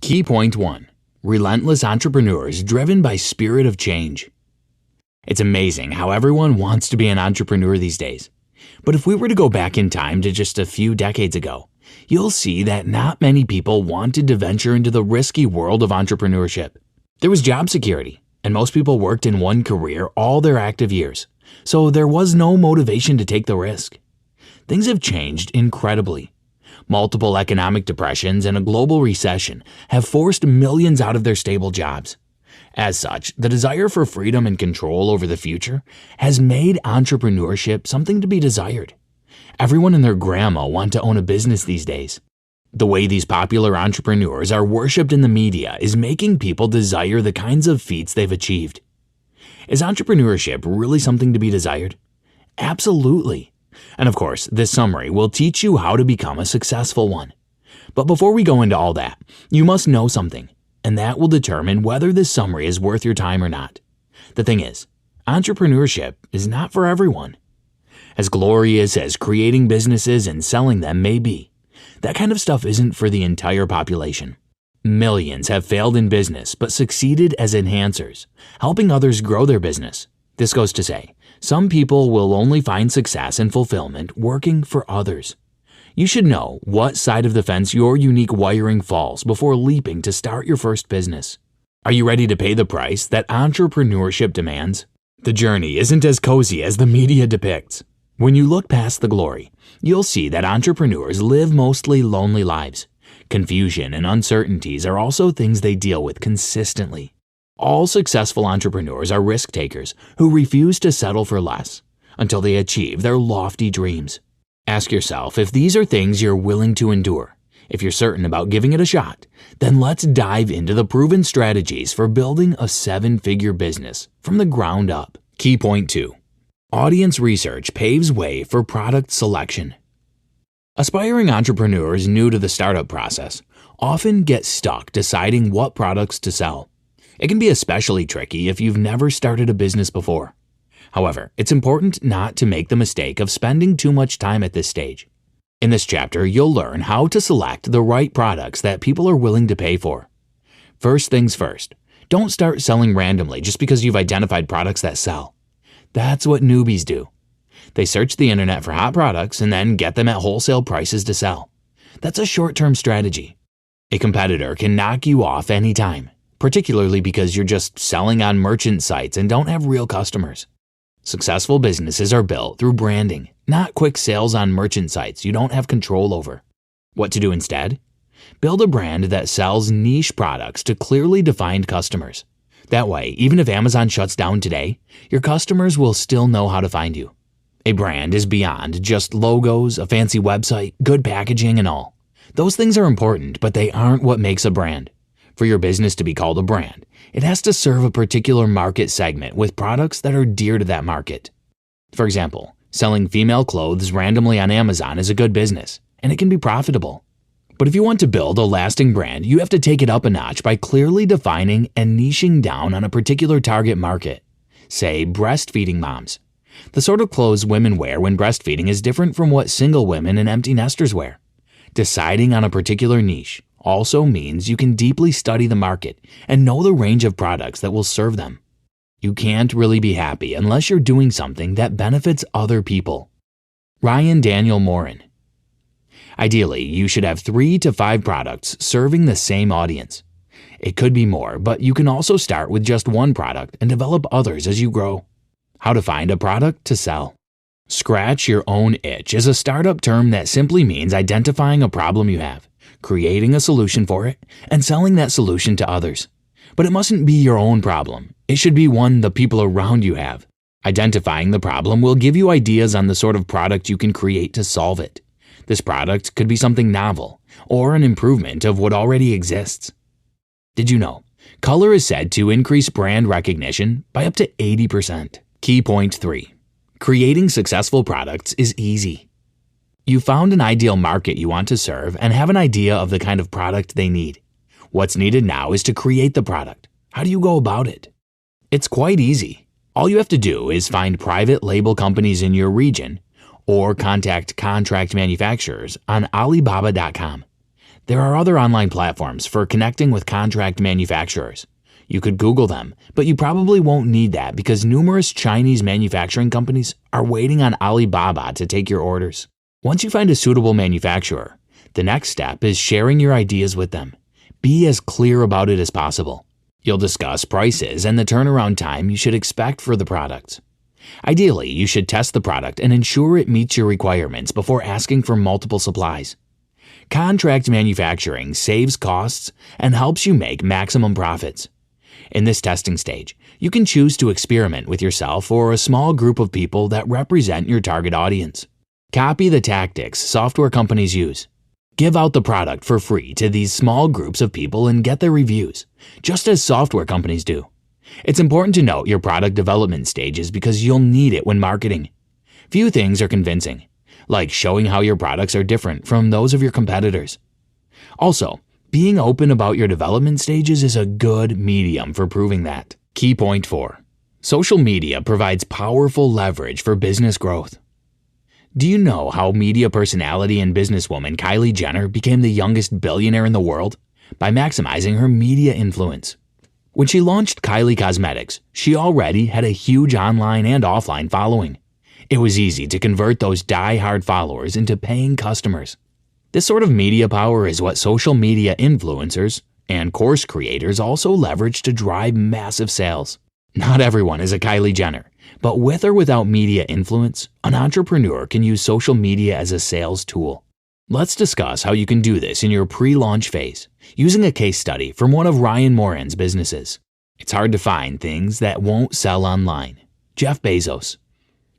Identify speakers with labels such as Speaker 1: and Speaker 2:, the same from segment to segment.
Speaker 1: Key point 1. Relentless entrepreneurs driven by spirit of change. It's amazing how everyone wants to be an entrepreneur these days. But if we were to go back in time to just a few decades ago, you'll see that not many people wanted to venture into the risky world of entrepreneurship. There was job security, and most people worked in one career all their active years, so there was no motivation to take the risk. Things have changed incredibly. Multiple economic depressions and a global recession have forced millions out of their stable jobs. As such, the desire for freedom and control over the future has made entrepreneurship something to be desired. Everyone and their grandma want to own a business these days. The way these popular entrepreneurs are worshipped in the media is making people desire the kinds of feats they've achieved. Is entrepreneurship really something to be desired? Absolutely. And of course, this summary will teach you how to become a successful one. But before we go into all that, you must know something, and that will determine whether this summary is worth your time or not. The thing is, entrepreneurship is not for everyone. As glorious as creating businesses and selling them may be, that kind of stuff isn't for the entire population. Millions have failed in business but succeeded as enhancers, helping others grow their business. This goes to say, some people will only find success and fulfillment working for others. You should know what side of the fence your unique wiring falls before leaping to start your first business. Are you ready to pay the price that entrepreneurship demands? The journey isn't as cozy as the media depicts. When you look past the glory, you'll see that entrepreneurs live mostly lonely lives. Confusion and uncertainties are also things they deal with consistently. All successful entrepreneurs are risk takers who refuse to settle for less until they achieve their lofty dreams. Ask yourself if these are things you're willing to endure. If you're certain about giving it a shot, then let's dive into the proven strategies for building a 7-figure business from the ground up. Key point 2. Audience research paves way for product selection. Aspiring entrepreneurs new to the startup process often get stuck deciding what products to sell. It can be especially tricky if you've never started a business before. However, it's important not to make the mistake of spending too much time at this stage. In this chapter, you'll learn how to select the right products that people are willing to pay for. First things first, don't start selling randomly just because you've identified products that sell. That's what newbies do. They search the internet for hot products and then get them at wholesale prices to sell. That's a short-term strategy. A competitor can knock you off anytime, particularly because you're just selling on merchant sites and don't have real customers. Successful businesses are built through branding, not quick sales on merchant sites you don't have control over. What to do instead? Build a brand that sells niche products to clearly defined customers. That way, even if Amazon shuts down today, your customers will still know how to find you. A brand is beyond just logos, a fancy website, good packaging, and all. Those things are important, but they aren't what makes a brand. For your business to be called a brand, it has to serve a particular market segment with products that are dear to that market. For example, selling female clothes randomly on Amazon is a good business, and it can be profitable. But if you want to build a lasting brand, you have to take it up a notch by clearly defining and niching down on a particular target market. Say, breastfeeding moms. The sort of clothes women wear when breastfeeding is different from what single women and empty nesters wear. Deciding on a particular niche also means you can deeply study the market and know the range of products that will serve them. You can't really be happy unless you're doing something that benefits other people. Daniel Moran. Ideally, you should have 3 to 5 products serving the same audience. It could be more, but you can also start with just one product and develop others as you grow. How to find a product to sell. Scratch your own itch is a startup term that simply means identifying a problem you have, creating a solution for it, and selling that solution to others. But it mustn't be your own problem. It should be one the people around you have. Identifying the problem will give you ideas on the sort of product you can create to solve it. This product could be something novel or an improvement of what already exists. Did you know? Color is said to increase brand recognition by up to 80%. Key point 3. Creating successful products is easy. You found an ideal market you want to serve and have an idea of the kind of product they need. What's needed now is to create the product. How do you go about it? It's quite easy. All you have to do is find private label companies in your region or contact contract manufacturers on Alibaba.com. There are other online platforms for connecting with contract manufacturers. You could Google them, but you probably won't need that because numerous Chinese manufacturing companies are waiting on Alibaba to take your orders. Once you find a suitable manufacturer, the next step is sharing your ideas with them. Be as clear about it as possible. You'll discuss prices and the turnaround time you should expect for the product. Ideally, you should test the product and ensure it meets your requirements before asking for multiple supplies. Contract manufacturing saves costs and helps you make maximum profits. In this testing stage, you can choose to experiment with yourself or a small group of people that represent your target audience. Copy the tactics software companies use. Give out the product for free to these small groups of people and get their reviews, just as software companies do. It's important to note your product development stages because you'll need it when marketing. Few things are convincing, like showing how your products are different from those of your competitors. Also, being open about your development stages is a good medium for proving that. Key point 4. Social media provides powerful leverage for business growth. Do you know how media personality and businesswoman Kylie Jenner became the youngest billionaire in the world? By maximizing her media influence. When she launched Kylie Cosmetics, she already had a huge online and offline following. It was easy to convert those die-hard followers into paying customers. This sort of media power is what social media influencers and course creators also leverage to drive massive sales. Not everyone is a Kylie Jenner, but with or without media influence, an entrepreneur can use social media as a sales tool. Let's discuss how you can do this in your pre-launch phase, using a case study from one of Ryan Moran's businesses. It's hard to find things that won't sell online. Jeff Bezos.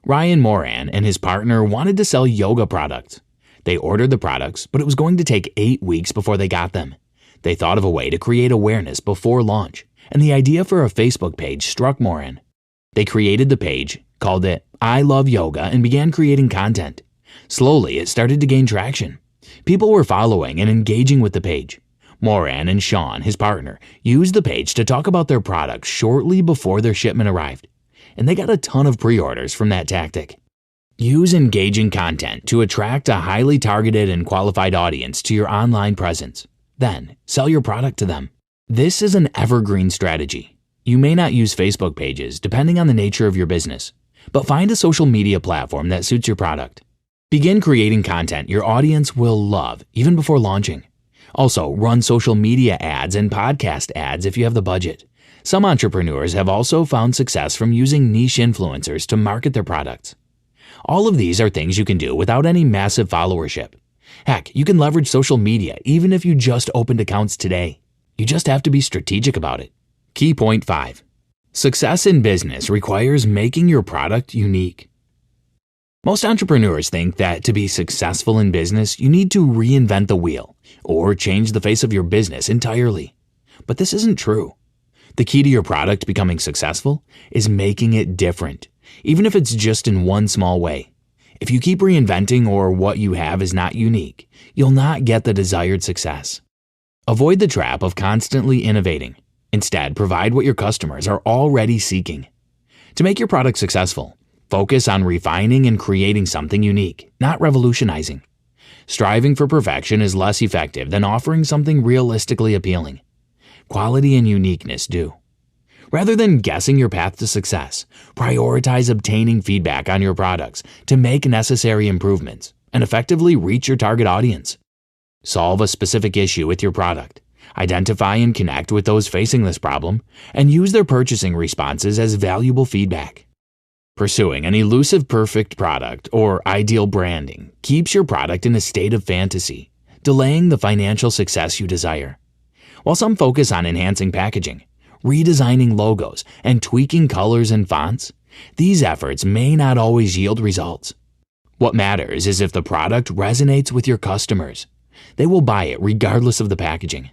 Speaker 1: Ryan Moran and his partner wanted to sell yoga products. They ordered the products, but it was going to take 8 weeks before they got them. They thought of a way to create awareness before launch, and the idea for a Facebook page struck Moran. They created the page, called it I Love Yoga, and began creating content. Slowly, it started to gain traction. People were following and engaging with the page. Moran and Sean, his partner, used the page to talk about their products shortly before their shipment arrived, and they got a ton of pre-orders from that tactic. Use engaging content to attract a highly targeted and qualified audience to your online presence. Then, sell your product to them. This is an evergreen strategy. You may not use Facebook pages depending on the nature of your business, but find a social media platform that suits your product. Begin creating content your audience will love even before launching. Also, run social media ads and podcast ads if you have the budget. Some entrepreneurs have also found success from using niche influencers to market their products. All of these are things you can do without any massive followership. Heck, you can leverage social media even if you just opened accounts today. You just have to be strategic about it. Key point 5. Success in business requires making your product unique. Most entrepreneurs think that to be successful in business, you need to reinvent the wheel or change the face of your business entirely. But this isn't true. The key to your product becoming successful is making it different, even if it's just in one small way. If you keep reinventing or what you have is not unique, you'll not get the desired success. Avoid the trap of constantly innovating. Instead, provide what your customers are already seeking. To make your product successful, focus on refining and creating something unique, not revolutionizing. Striving for perfection is less effective than offering something realistically appealing. Quality and uniqueness do. Rather than guessing your path to success, prioritize obtaining feedback on your products to make necessary improvements and effectively reach your target audience. Solve a specific issue with your product. Identify and connect with those facing this problem, and use their purchasing responses as valuable feedback. Pursuing an elusive perfect product or ideal branding keeps your product in a state of fantasy, delaying the financial success you desire. While some focus on enhancing packaging, redesigning logos, and tweaking colors and fonts, these efforts may not always yield results. What matters is if the product resonates with your customers. They will buy it regardless of the packaging.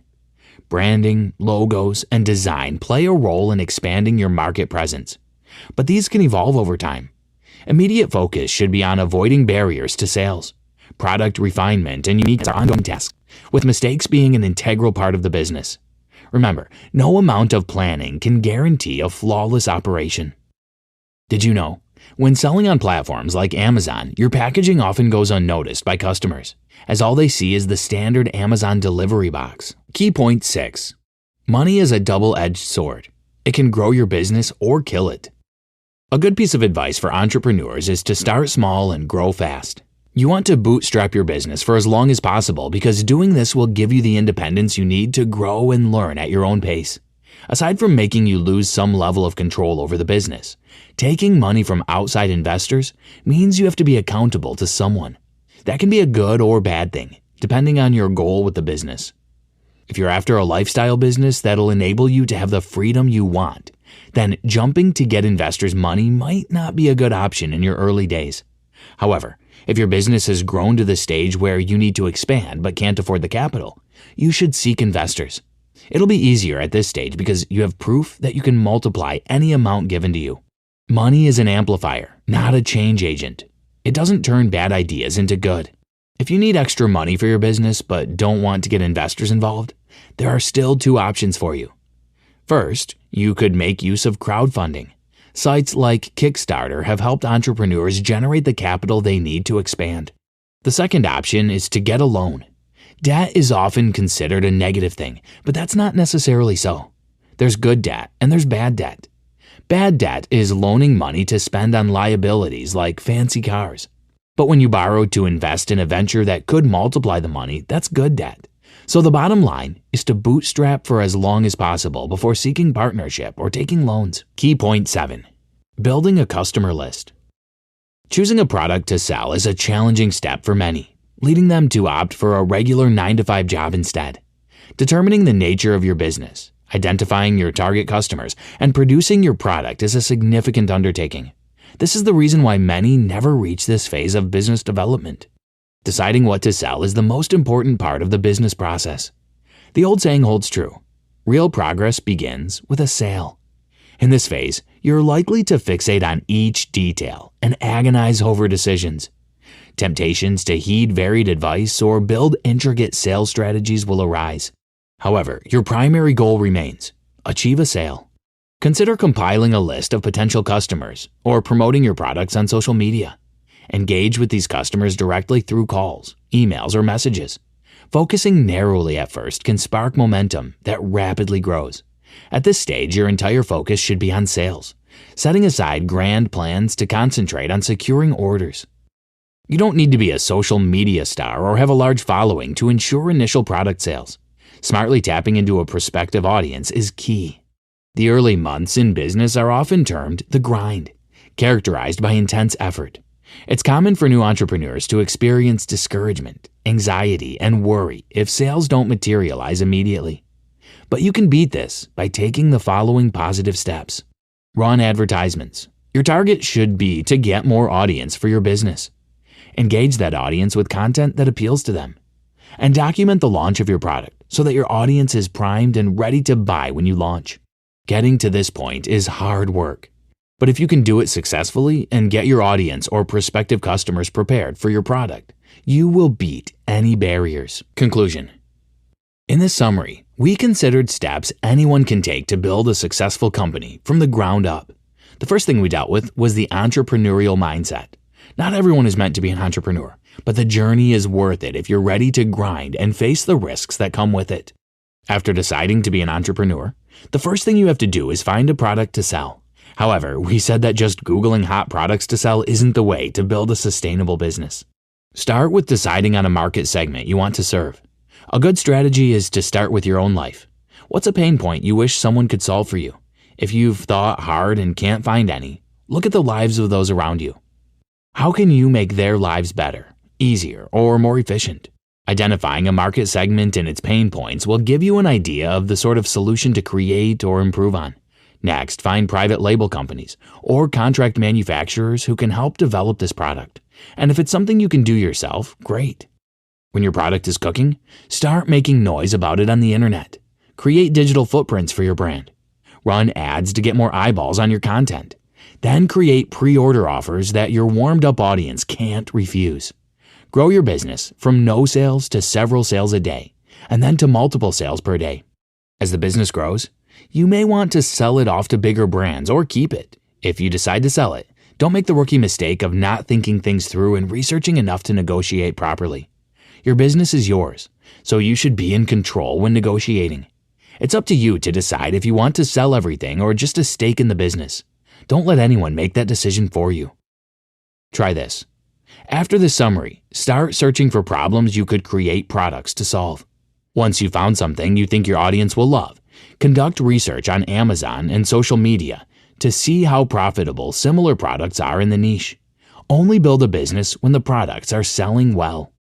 Speaker 1: Branding, logos, and design play a role in expanding your market presence, but these can evolve over time. Immediate focus should be on avoiding barriers to sales. Product refinement and uniqueness are ongoing tasks, with mistakes being an integral part of the business. Remember, no amount of planning can guarantee a flawless operation. Did you know When selling on platforms like Amazon, your packaging often goes unnoticed by customers, as all they see is the standard Amazon delivery box. Key point 6. Money is a double-edged sword. It can grow your business or kill it. A good piece of advice for entrepreneurs is to start small and grow fast. You want to bootstrap your business for as long as possible because doing this will give you the independence you need to grow and learn at your own pace. Aside from making you lose some level of control over the business, taking money from outside investors means you have to be accountable to someone. That can be a good or bad thing, depending on your goal with the business. If you're after a lifestyle business that'll enable you to have the freedom you want, then jumping to get investors' money might not be a good option in your early days. However, if your business has grown to the stage where you need to expand but can't afford the capital, you should seek investors. It'll be easier at this stage because you have proof that you can multiply any amount given to you. Money is an amplifier, not a change agent. It doesn't turn bad ideas into good. If you need extra money for your business but don't want to get investors involved, there are still 2 options for you. First, you could make use of crowdfunding. Sites like Kickstarter have helped entrepreneurs generate the capital they need to expand. The second option is to get a loan. Debt is often considered a negative thing, but that's not necessarily so. There's good debt and there's bad debt. Bad debt is loaning money to spend on liabilities like fancy cars. But when you borrow to invest in a venture that could multiply the money, that's good debt. So the bottom line is to bootstrap for as long as possible before seeking partnership or taking loans. Key point 7. Building a customer list. Choosing a product to sell is a challenging step for many, leading them to opt for a regular 9-to-5 job instead. Determining the nature of your business, identifying your target customers, and producing your product is a significant undertaking. This is the reason why many never reach this phase of business development. Deciding what to sell is the most important part of the business process. The old saying holds true. Real progress begins with a sale. In this phase, you're likely to fixate on each detail and agonize over decisions. Temptations to heed varied advice or build intricate sales strategies will arise. However, your primary goal remains: achieve a sale. Consider compiling a list of potential customers or promoting your products on social media. Engage with these customers directly through calls, emails, or messages. Focusing narrowly at first can spark momentum that rapidly grows. At this stage, your entire focus should be on sales, setting aside grand plans to concentrate on securing orders. You don't need to be a social media star or have a large following to ensure initial product sales. Smartly tapping into a prospective audience is key. The early months in business are often termed the grind, characterized by intense effort. It's common for new entrepreneurs to experience discouragement, anxiety, and worry if sales don't materialize immediately. But you can beat this by taking the following positive steps. Run advertisements. Your target should be to get more audience for your business. Engage that audience with content that appeals to them. And document the launch of your product so that your audience is primed and ready to buy when you launch. Getting to this point is hard work. But if you can do it successfully and get your audience or prospective customers prepared for your product, you will beat any barriers. Conclusion. In this summary, we considered steps anyone can take to build a successful company from the ground up. The first thing we dealt with was the entrepreneurial mindset. Not everyone is meant to be an entrepreneur, but the journey is worth it if you're ready to grind and face the risks that come with it. After deciding to be an entrepreneur, the first thing you have to do is find a product to sell. However, we said that just Googling hot products to sell isn't the way to build a sustainable business. Start with deciding on a market segment you want to serve. A good strategy is to start with your own life. What's a pain point you wish someone could solve for you? If you've thought hard and can't find any, look at the lives of those around you. How can you make their lives better, easier, or more efficient? Identifying a market segment and its pain points will give you an idea of the sort of solution to create or improve on. Next, find private label companies or contract manufacturers who can help develop this product. And if it's something you can do yourself, great. When your product is cooking, start making noise about it on the internet. Create digital footprints for your brand. Run ads to get more eyeballs on your content. Then create pre-order offers that your warmed-up audience can't refuse. Grow your business from no sales to several sales a day, and then to multiple sales per day. As the business grows, you may want to sell it off to bigger brands or keep it. If you decide to sell it, Don't make the rookie mistake of not thinking things through and researching enough to negotiate properly. Your business is yours, so you should be in control when negotiating. It's up to you to decide if you want to sell everything or just a stake in the business. Don't let anyone make that decision for you. Try this. After the summary, start searching for problems you could create products to solve. Once you've found something you think your audience will love, conduct research on Amazon and social media to see how profitable similar products are in the niche. Only build a business when the products are selling well.